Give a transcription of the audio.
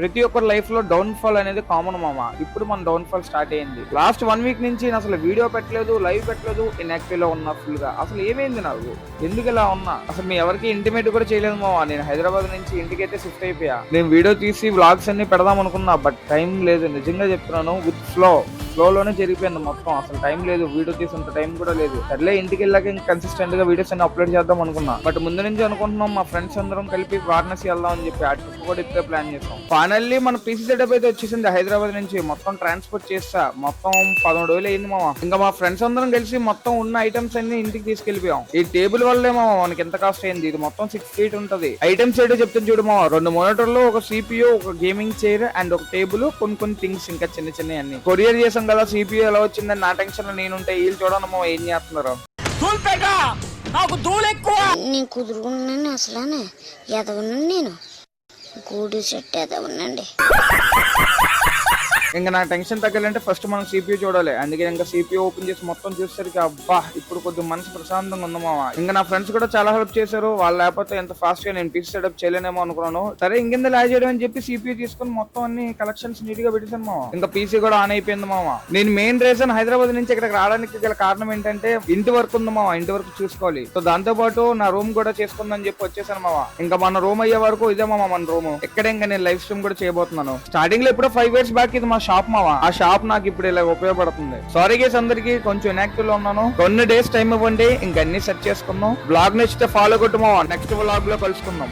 ప్రతి ఒక్కరి లైఫ్ లో డౌన్ ఫాల్ అనేది కామన్ మామ. ఇప్పుడు మన డౌన్ ఫాల్ స్టార్ట్ అయింది. లాస్ట్ 1 వీక్ నుంచి నేను అసలు వీడియో పెట్టలేదు, లైవ్ పెట్టలేదు, ఇన్యాక్టివ్ లో ఉన్నా ఫుల్ గా. అసలు ఏమైంది నాకు, ఎందుకు ఇలా ఉన్నా, అసలు మీ ఎవరికి ఇంటిమేట్ కూడా చేయలేదు మామ. నేను హైదరాబాద్ నుంచి ఇంటికైతే షిఫ్ట్ అయిపోయా. నేను వీడియో తీసి వ్లాగ్స్ అన్ని పెడదాం అనుకున్నా, బట్ టైం లేదు. నిజంగా చెప్తున్నాను, విత్ ఫ్లోలోనే జరిగిపోయింది మొత్తం. అసలు టైం లేదు, వీడియో తీసేంత టైం కూడా లేదు. సర్లే ఇంటికి వెళ్ళాక ఇంకా కన్సిస్టెంట్ గా వీడియోస్ అన్ని అప్లోడ్ చేద్దాం అనుకున్నా. బట్ ముందు నుంచి అనుకుంటున్నాం మా ఫ్రెండ్స్ అందరం కలిపి వారణాసి వెళ్దాం అని చెప్పి ఆ ట్రిప్ కూడా ఇప్పుడే ప్లాన్ చేసాం. ఫైనల్లీ మన పీసీ సెటప్ అయితే వచ్చేసింది. హైదరాబాద్ నుంచి మొత్తం ట్రాన్స్పోర్ట్ చేస్తా. మొత్తం 13 వేలు అయింది మామ. ఇంకా మా ఫ్రెండ్స్ అందరం కలిసి మొత్తం ఉన్న ఐటమ్స్ అన్ని ఇంటికి తీసుకెళ్లిపోయాం. ఈ టేబుల్ వల్లే మామ మనకి ఎంత కాస్ట్ అయింది. ఇది మొత్తం 6 feet ఉంటది. ఐటమ్స్ ఏంటో చెప్తాను చూడు మామ. 2 మానిటర్లు, ఒక CPU, ఒక గేమింగ్ చైర్ అండ్ ఒక టేబుల్, కొన్ని థింగ్స్ ఇంకా చిన్న చిన్న అన్ని కొరియర్ చేసాం కదా. CPU ఎలా వచ్చిందని నా టెన్షన్ లో నేనుంటే వీళ్ళు చూడండి మామ ఏం చేస్తున్నారు. నాకు దూలు ఎక్కువ. నేను కుదురుకున్నాను అసలు ఎదవనండి. నేను గూడు సెట్ ఎదవనండి. ఇంకా నా టెన్షన్ తగ్గాలంటే ఫస్ట్ మనం CPU చూడాలి. అందుకే ఇంకా CPU ఓపెన్ చేసి మొత్తం చూసేసరికి అబ్బా ఇప్పుడు కొద్దిగా మనసు ప్రశాంతంగా ఉంది మామ. ఇంకా నా ఫ్రెండ్స్ కూడా చాలా హెల్ప్ చేశారు. వాళ్ళు లేకపోతే ఎంత ఫాస్ట్ గా నేను పీసీ సెటప్ చేయలేనేమో అనుకున్నాను. సరే ఇంకెంత లా చేయడం అని చెప్పి CPU తీసుకుని మొత్తం అన్ని కలెక్షన్స్ నీట్ గా పెట్టేశాను మామ. ఇంకా పీసీ కూడా ఆన్ అయిపోయింది మామ. నేను మెయిన్ రీజన్ హైదరాబాద్ నుంచి ఇక్కడికి రావడానికి గల కారణం ఏంటంటే ఇంటి వర్క్ ఉంది మామ. ఇంటి వర్క్ చూసుకోవాలి. సో దాంతో పాటు నా రూమ్ కూడా చేసుకుందని చెప్పి వచ్చేసాను మామ. ఇంకా మన రూమ్ అయ్యే వరకు ఇదే మామ మన రూమ్. ఇక్కడ ఇంకా నేను లైవ్ స్ట్రీమ్ కూడా చేయబోతున్నాను. స్టార్టింగ్ లో ఎప్పుడో 5 years బ్యాక్ ఇది మా షాప్ మావా. ఆ షాప్ నాకు ఇప్పుడు ఇలా ఉపయోగపడుతుంది. సారీ గైస్ అందరికి, కొంచెం ఇన్యాక్టివ్ లో ఉన్నాను. కొన్ని డేస్ టైం ఇవ్వండి, ఇంకా అన్ని సెట్ చేసుకుందాం. బ్లాగ్ నచ్చితే ఫాలో కొట్టు మావా. నెక్స్ట్ బ్లాగ్ లో కలుసుకుందాం.